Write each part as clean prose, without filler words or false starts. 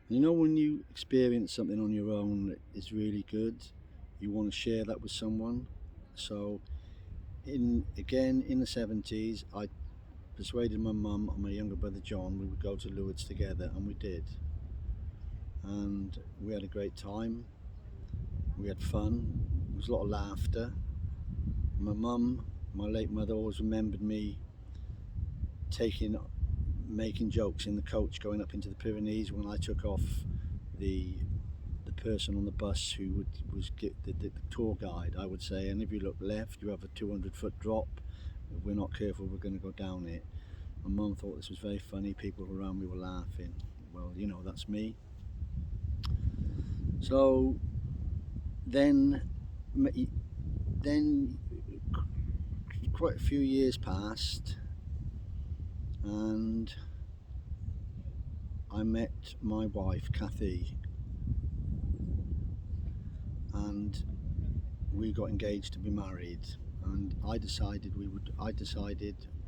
You know, when you experience something on your own that is really good, you want to share that with someone. So, in the 70s, I persuaded my mum and my younger brother John we would go to Lourdes together, and we did. And we had a great time. We had fun. There was a lot of laughter. My mum, my late mother, always remembered me taking, making jokes in the coach going up into the Pyrenees when I took off the the person on the bus who was the tour guide. I would say, and if you look left, you have a 200-foot drop. If we're not careful, we're going to go down it. My mum thought this was very funny. People around me were laughing. Well, that's me. So then, then quite a few years passed, and I met my wife, Kathy, and we got engaged to be married. And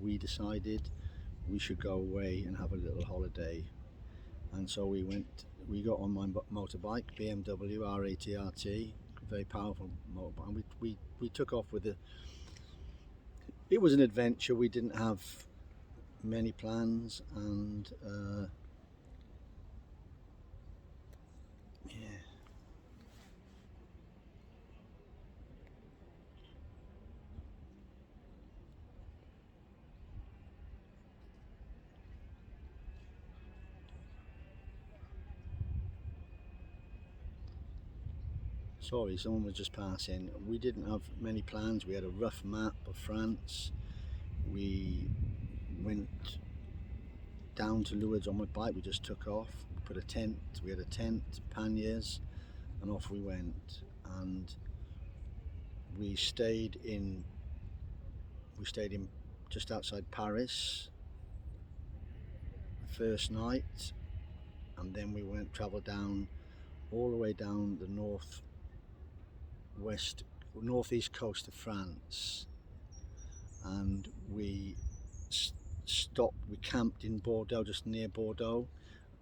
we decided we should go away and have a little holiday. And so we got on my motorbike, BMW R80 RT, very powerful motorbike, and we took off with it was an adventure. We didn't have many plans, and yeah. Sorry, someone was just passing. We didn't have many plans. We had a rough map of France. We went down to Lourdes on my bike. We just took off. We put a tent. We had a tent, panniers, and off we went. And we stayed in. We stayed in just outside Paris the first night, and then we went travel down all the way down the northeast coast of France, and we stopped. We camped in Bordeaux, just near Bordeaux,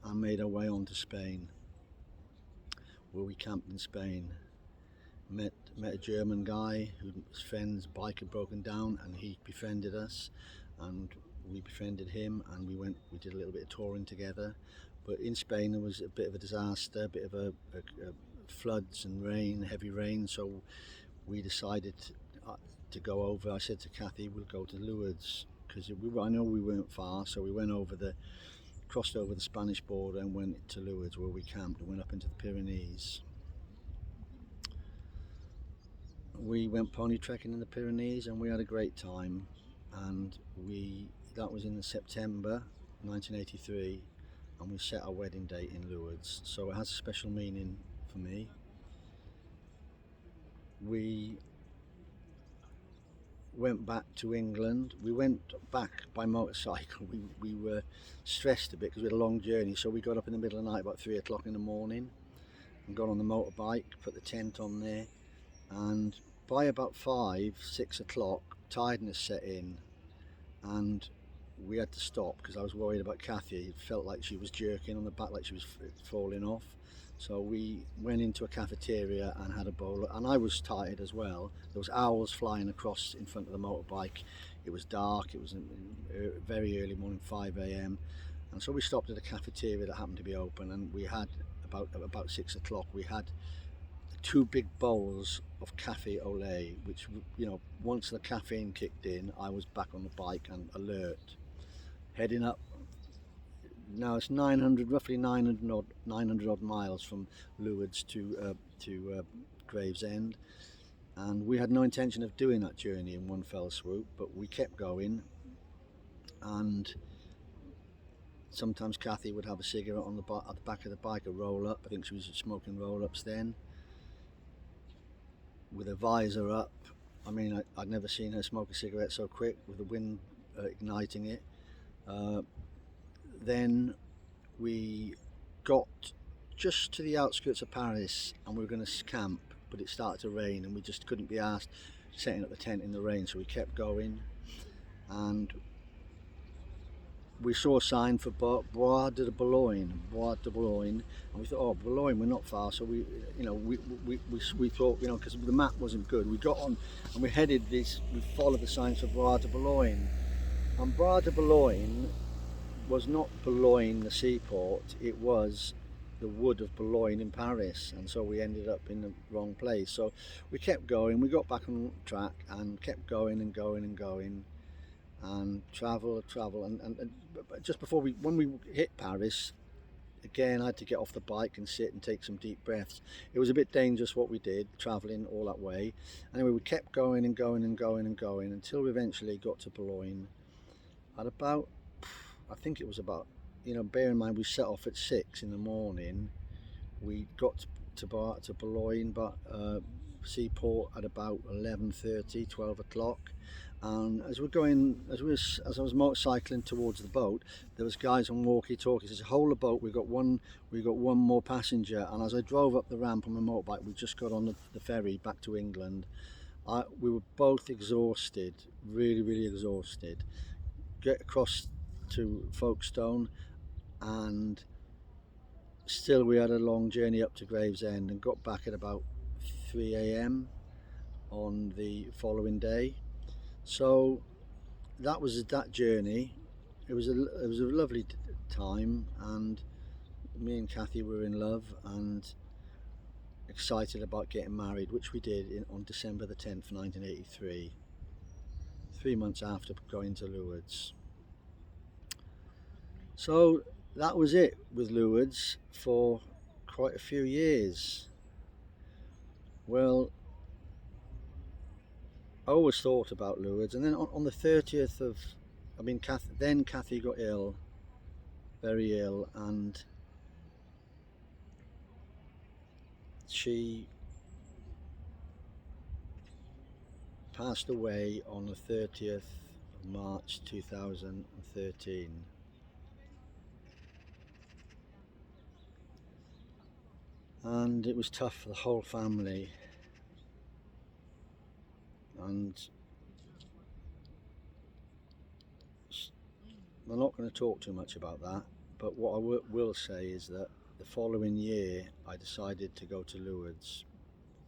and made our way on to Spain, where we camped in Spain. Met a German guy whose friend's bike had broken down, and he befriended us, and we befriended him, and we did a little bit of touring together. But in Spain there was a bit of a disaster, a bit of a floods and rain, heavy rain. So we decided to go over. I said to Kathy, we'll go to Lourdes, because I know we weren't far, so we crossed over the Spanish border and went to Lourdes, where we camped and went up into the Pyrenees. We went pony trekking in the Pyrenees, and we had a great time. And that was in September 1983, and we set our wedding date in Lourdes, so it has a special meaning for me. We went back to England. We went back by motorcycle. We were stressed a bit because we had a long journey, so we got up in the middle of the night about 3 o'clock in the morning and got on the motorbike, put the tent on there, and by about 5, 6 o'clock, tiredness set in, and we had to stop because I was worried about Kathy. It felt like she was jerking on the back, like she was falling off. So we went into a cafeteria and had a bowl, and I was tired as well. There was owls flying across in front of the motorbike. It was dark. It was very early morning, 5 a.m. And so we stopped at a cafeteria that happened to be open, and we had about 6 o'clock. We had two big bowls of cafe au lait, which, once the caffeine kicked in, I was back on the bike and alert, heading up. Now it's 900, roughly 900 odd miles from Lourdes to Gravesend, and we had no intention of doing that journey in one fell swoop, but we kept going. And sometimes Kathy would have a cigarette at the back of the bike, a roll up. I think she was smoking roll ups then, with a visor up. I mean, I'd never seen her smoke a cigarette so quick, with the wind igniting it. Then we got just to the outskirts of Paris, and we were going to camp, but it started to rain, and we just couldn't be asked setting up the tent in the rain, so we kept going. And we saw a sign for Bois de Boulogne, and we thought, oh, Boulogne, we're not far. So we, you know, we thought, you know, because the map wasn't good, we got on and we headed this. We followed the signs for Bois de Boulogne, and Bois de Boulogne was not Boulogne, the seaport. It was the wood of Boulogne in Paris, and so we ended up in the wrong place. So we kept going. We got back on track and kept going and going and going. And travel, and but just before when we hit Paris, again I had to get off the bike and sit and take some deep breaths. It was a bit dangerous what we did, travelling all that way. Anyway, we kept going and going and going and going until we eventually got to Boulogne at about, I think it was about, you know, bear in mind we set off at 6 in the morning. We got to Boulogne, but seaport at about 11:30, 12 o'clock. And as we're going, as I was motorcycling towards the boat, there was guys on walkie-talkies. There's a whole of boat. We got one more passenger. And as I drove up the ramp on my motorbike, we just got on the ferry back to England. We were both exhausted, really, really exhausted. Get across to Folkestone, and still we had a long journey up to Gravesend, and got back at about 3 a.m. on the following day. So that was that journey. It was a lovely time, and me and Kathy were in love and excited about getting married, which we did on December the 10th, 1983, 3 months after going to Lourdes. So that was it with Lourdes for quite a few years. Well, I always thought about Lourdes, and then on the 30th of, I mean, Kathy got ill, very ill, and she passed away on the 30th of March 2013. And it was tough for the whole family. And I'm not going to talk too much about that, but what I will say is that the following year I decided to go to Lourdes,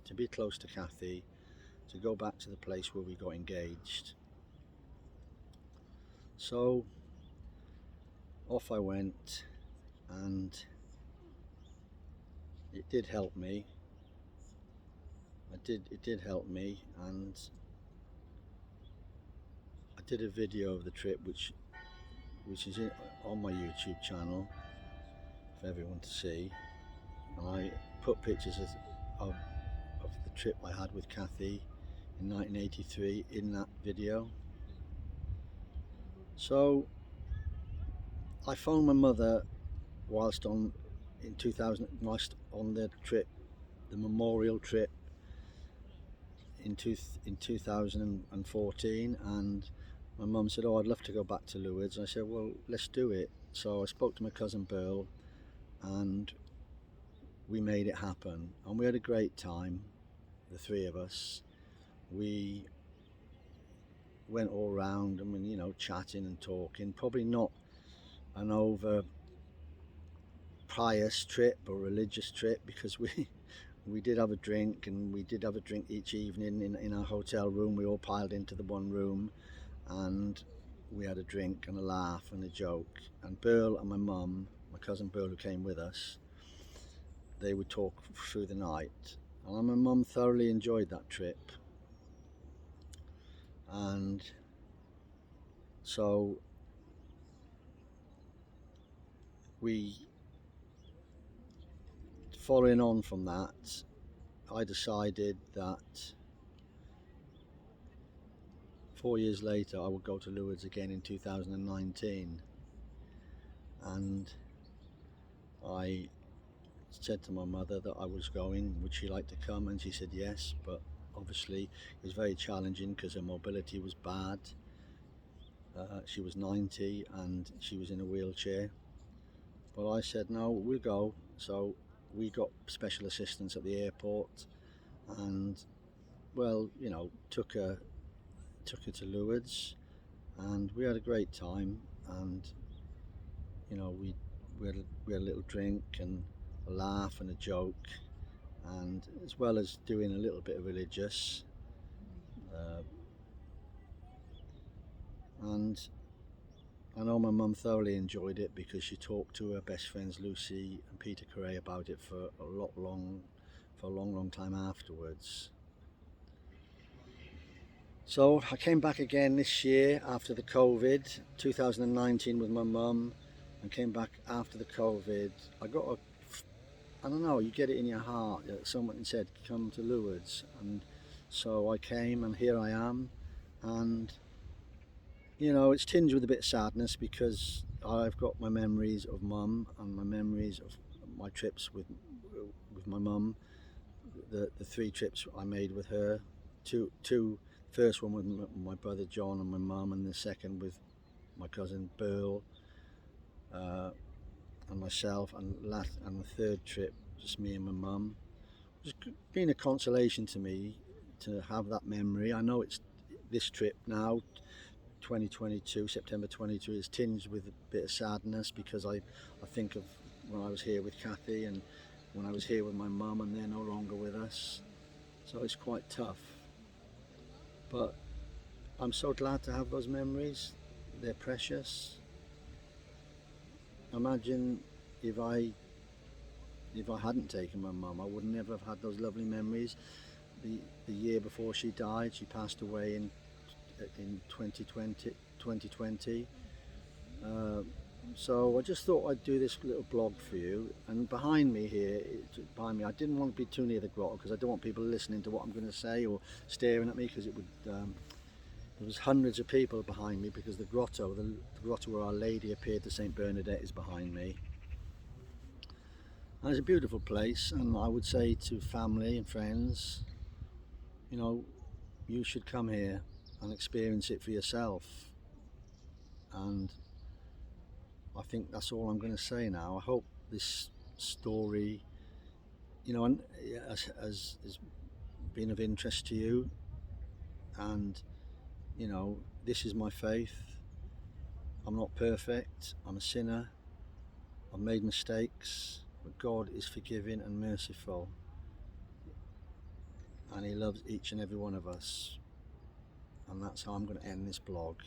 to be close to Kathy, to go back to the place where we got engaged. So off I went, and it did help me. It did help me, and I did a video of the trip which is on my YouTube channel for everyone to see. And I put pictures of the trip I had with Kathy in 1983 in that video. So I phoned my mother whilst on the trip, the memorial trip in 2014, and my mum said, oh, I'd love to go back to Lourdes. And I said, well, let's do it. So I spoke to my cousin Burl, and we made it happen, and we had a great time, the three of us. We went all round, and, you know, chatting and talking. Probably not an over pious trip or religious trip, because we did have a drink, and we did have a drink each evening in our hotel room. We all piled into the one room, and we had a drink and a laugh and a joke. And Burl and my mum, my cousin Burl, who came with us, they would talk through the night, and my mum thoroughly enjoyed that trip. And so following on from that, I decided that 4 years later I would go to Lourdes again in 2019, and I said to my mother that I was going, would she like to come, and she said yes, but obviously it was very challenging because her mobility was bad. She was 90 and she was in a wheelchair, but I said no, we'll go. So we got special assistance at the airport, and, well, you know, took her to Lourdes, and we had a great time. And you know, we had a little drink and a laugh and a joke, and as well as doing a little bit of religious, uh, and I know my mum thoroughly enjoyed it because she talked to her best friends Lucy and Peter Correa about it for a long time afterwards. So I came back again this year after the COVID, 2019 with my mum, and came back after the COVID. I don't know, you get it in your heart. Someone said, come to Lourdes, and so I came, and here I am, and you know, it's tinged with a bit of sadness because I've got my memories of mum and my memories of my trips with my mum. The three trips I made with her, two first one with my brother John and my mum, and the second with my cousin Burl and myself, and the third trip just me and my mum. It's been a consolation to me to have that memory. I know it's this trip now, 2022, September 22, is tinged with a bit of sadness because I think of when I was here with Kathy and when I was here with my mum, and they're no longer with us. So it's quite tough. But I'm so glad to have those memories. They're precious. Imagine if I hadn't taken my mum, I would never have had those lovely memories. The year before she died, she passed away in 2020. So I just thought I'd do this little blog for you. And behind me here, I didn't want to be too near the grotto because I don't want people listening to what I'm going to say or staring at me, because it would. There was hundreds of people behind me because the grotto where Our Lady appeared to St Bernadette is behind me. And it's a beautiful place, and I would say to family and friends, you know, you should come here and experience it for yourself. And I think that's all I'm going to say now. I hope this story, you know, has been of interest to you. And, you know, this is my faith. I'm not perfect. I'm a sinner. I've made mistakes. But God is forgiving and merciful. And He loves each and every one of us. And that's how I'm going to end this blog.